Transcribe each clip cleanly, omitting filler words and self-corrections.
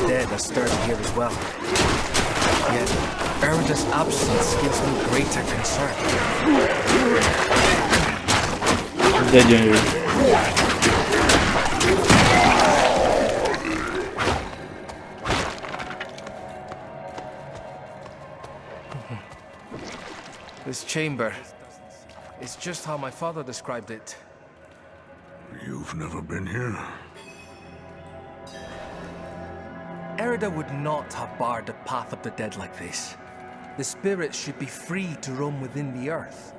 Dead are stirred here as well. Yet, Erda's absence gives me greater concern. This chamber is just how my father described it. You've never been here? Erda would not have barred the path of the dead like this. The spirits should be free to roam within the earth.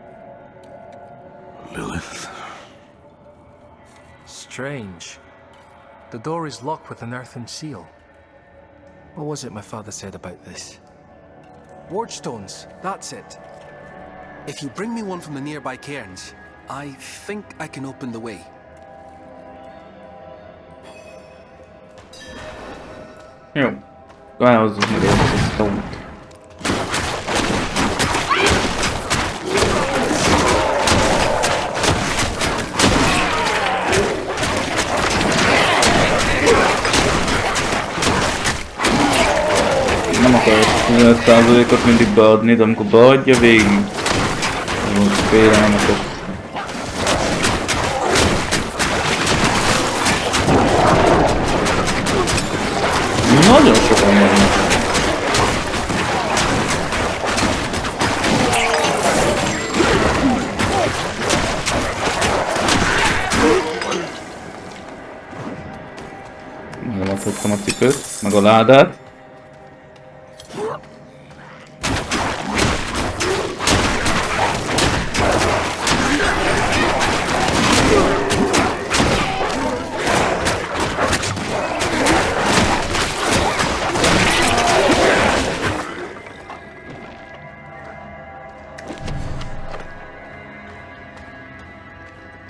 Lilith. Strange. The door is locked with an earthen seal. What was it my father said about this? Ward stones, that's it. If you bring me one from the nearby cairns, I think I can open the way. Jó. Elhozzuk meg ezt a stone-t. Nem akarok 15%-ot mindig beadni, de amikor beadja végig. Most félelmetes. Nagyon sokan vannak. Megadhattam a cipőt, meg a ládát.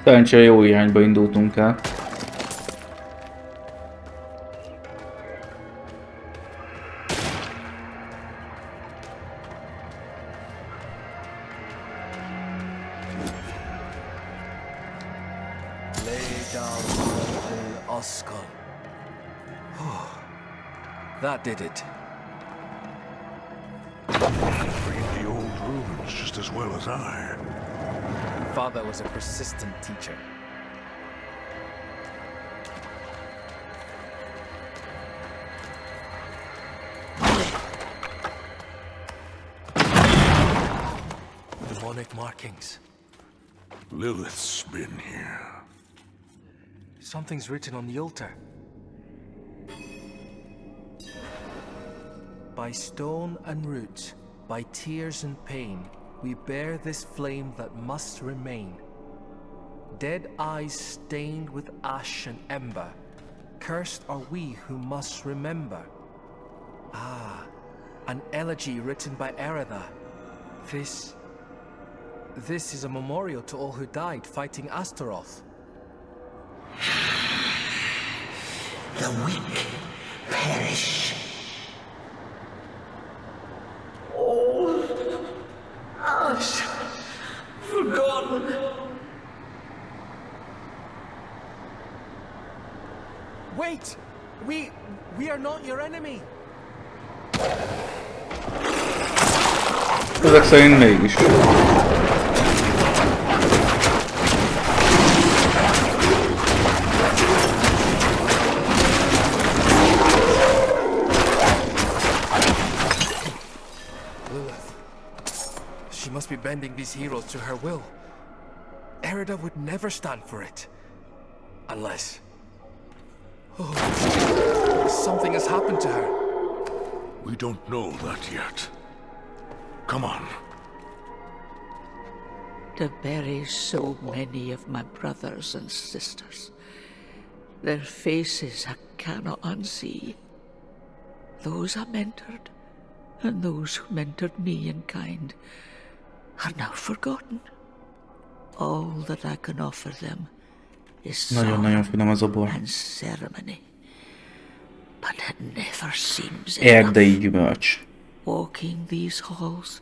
Szerencsére jó irányba indultunk el. That did it. Read the old runes just as well as I. Father was a persistent teacher. Demonic markings. Lilith's been here. Something's written on the altar. By stone and roots, by tears and pain, we bear this flame that must remain. Dead eyes stained with ash and ember, cursed are we who must remember. Ah, an elegy written by Erda. This is a memorial to all who died fighting Astaroth. The weak perish. All us forgotten. Wait! We are not your enemy! Ezek szerint mégis. She must be bending these heroes to her will. Erda would never stand for it. Unless... Oh, something has happened to her. We don't know that yet. Come on. To bury so many of my brothers and sisters. Their faces I cannot unsee. Those I mentored, and those who mentored me in kind, are now forgotten. All that I can offer them is Nagyon-nagyon finom az a bor. and ceremony. But it never seems Erdei enough. gyümölcs. Walking these halls,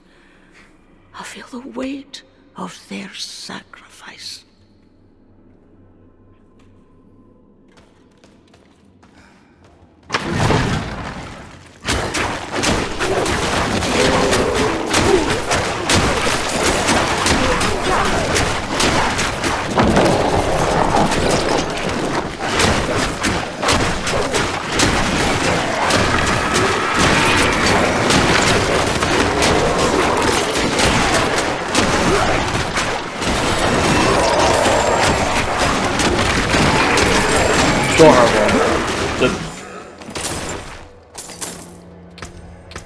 I feel the weight of their sacrifice.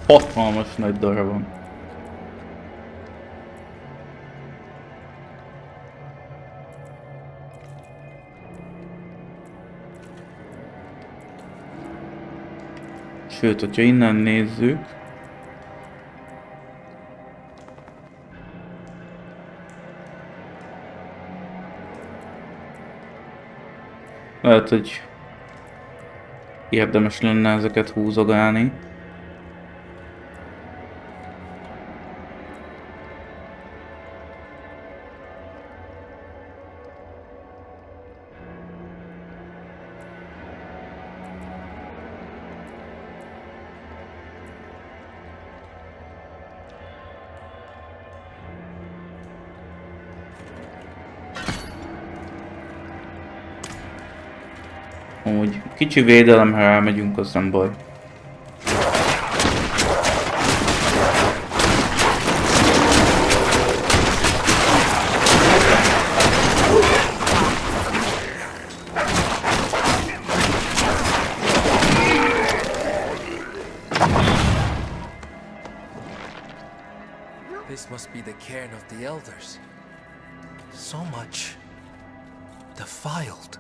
Hatalmas nagy darabon. Sőt, hogyha innen nézzük, lehet, hogy érdemes lenne ezeket húzogálni. Úgy kicsi védelemre rámegyünk, az nem baj. This must be the cairn of the elders. So much defiled.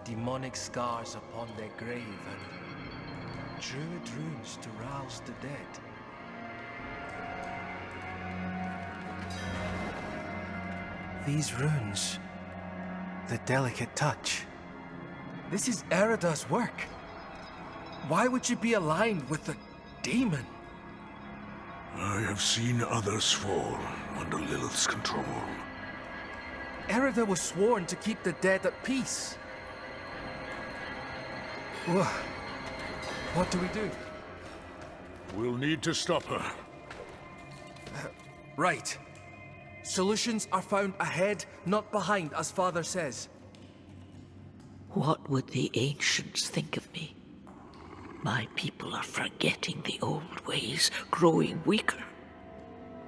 Demonic scars upon their grave and druid runes to rouse the dead. These runes, the delicate touch. This is Erida's work. Why would you be aligned with the demon? I have seen others fall under Lilith's control. Erida was sworn to keep the dead at peace. What do we do? We'll need to stop her. Right. Solutions are found ahead, not behind, as Father says. What would the ancients think of me? My people are forgetting the old ways, growing weaker.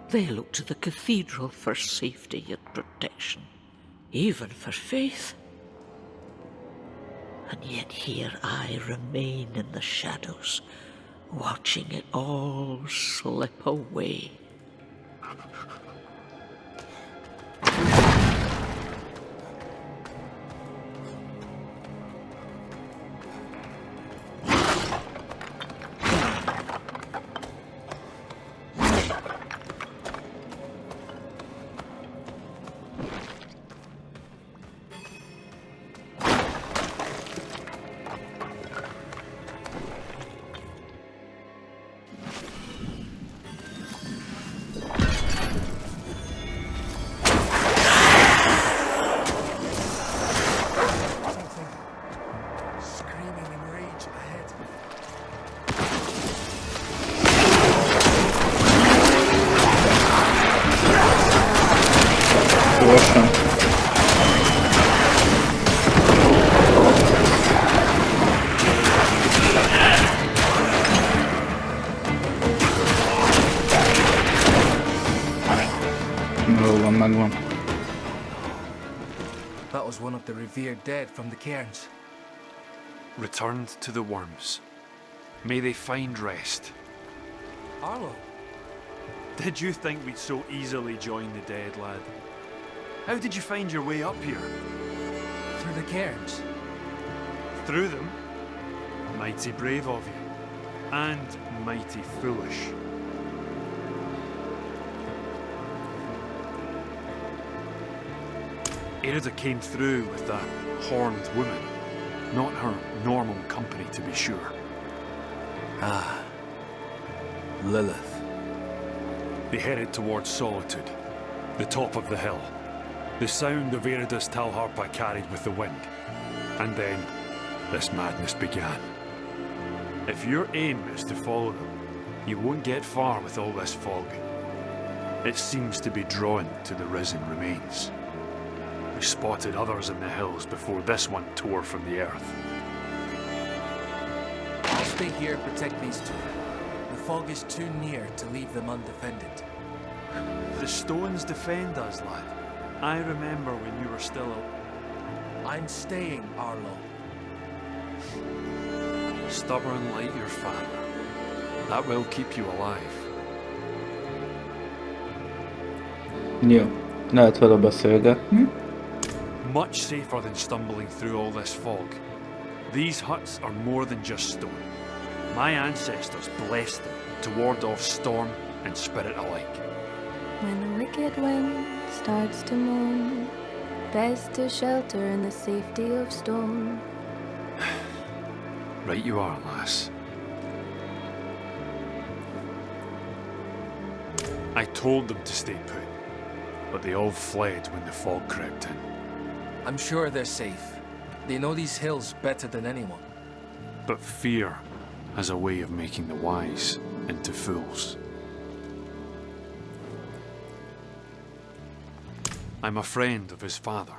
They look to the cathedral for safety and protection, even for faith. And yet here I remain in the shadows, watching it all slip away. That was one of the revered dead from the cairns. Returned to the worms. May they find rest. Arlo, Did you think we'd so easily join the dead, lad? How did you find your way up here? through the cairns. Through them? Mighty brave of you. And mighty foolish. Erida came through with that horned woman. Not her normal company, to be sure. Ah. Lilith. They headed towards Solitude, the top of the hill. The sound of Erida's Talharpa carried with the wind. And then, this madness began. If your aim is to follow them, you won't get far with all this fog. It seems to be drawn to the risen remains. We spotted others in the hills before this one tore from the earth. I'll stay here and protect these two. The fog is too near to leave them undefended. The stones defend us, lad. I remember when you were still I'm staying, Arlo. stubborn like your father. That will keep you alive. Jó, lehet vele beszélgetni. Much safer than stumbling through all this fog. These huts are more than just stone. My ancestors blessed them to ward off storm and spirit alike. When the wicked wind starts to moan, best to shelter in the safety of stone. Right you are, lass. I told them to stay put, but they all fled when the fog crept in. I'm sure they're safe. They know these hills better than anyone. But fear has a way of making the wise into fools. I'm a friend of his father.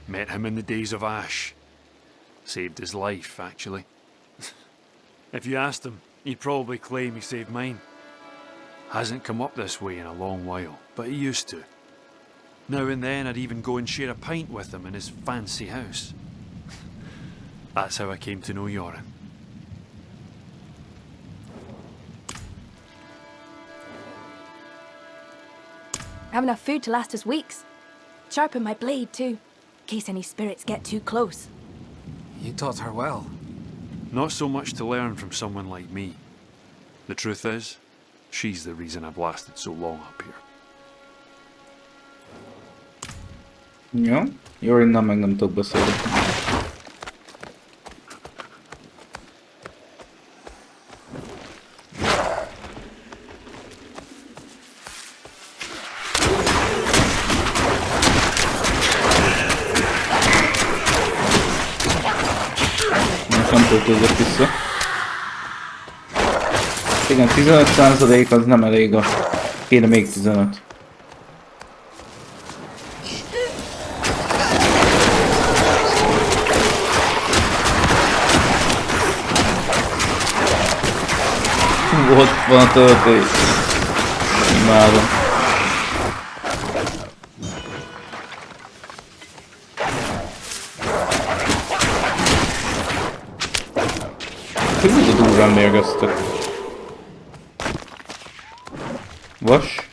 Met him in the days of Ash. Saved his life, actually. If you asked him, he'd probably claim he saved mine. Hasn't come up this way in a long while, but he used to. Now and then I'd even go and share a pint with him in his fancy house. That's how I came to know Yoren. Have enough food to last us weeks. Sharpen my blade too, in case any spirits get too close. You taught her well. Not so much to learn from someone like me. The truth is, she's the reason I've lasted so long up here. Jó, Jorinnal meg nem tudok beszélgetni. Nem töltődött vissza. Igen, 15% az nem elég, kéne még 15. Ott van a töltés. Imádom. Hogy mindig durván mérgeztek. Vas.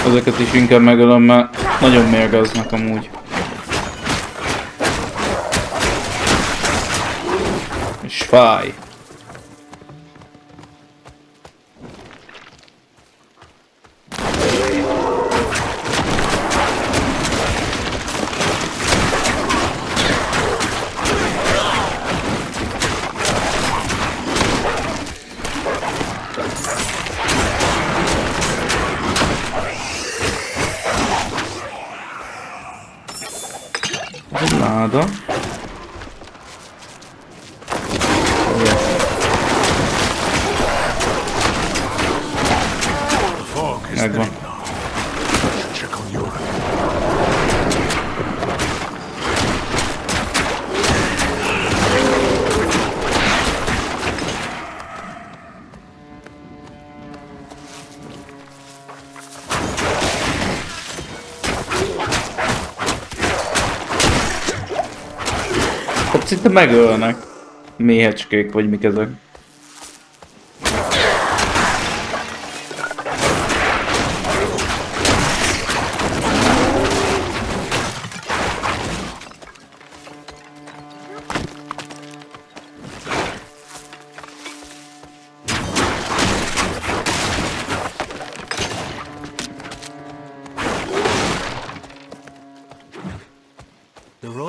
Ezeket is inkább megölöm, mert nagyon mérgeznek amúgy. És fáj. Láda. Megvan. Check on Yoren. Hát szinte megölnek. Méhecskék vagy mik ezek.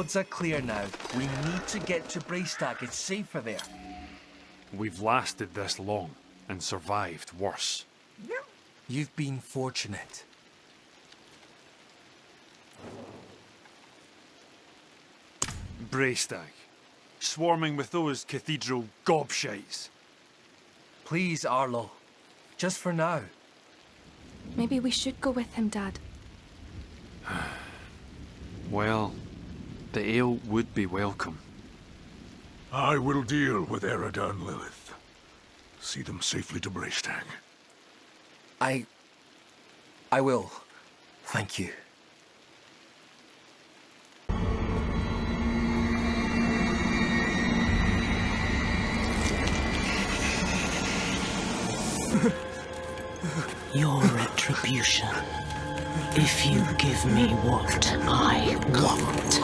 roads are clear now. We need to get to Braystag. It's safer there. We've lasted this long and survived worse. You've been fortunate. Braystag. Swarming with those cathedral gobshites. Please, Arlo. Just for now. Maybe we should go with him, Dad. Well, the ale would be welcome. I will deal with Eridan and Lilith. See them safely to Braystag. I will. Thank you. Your retribution, if you give me what I want.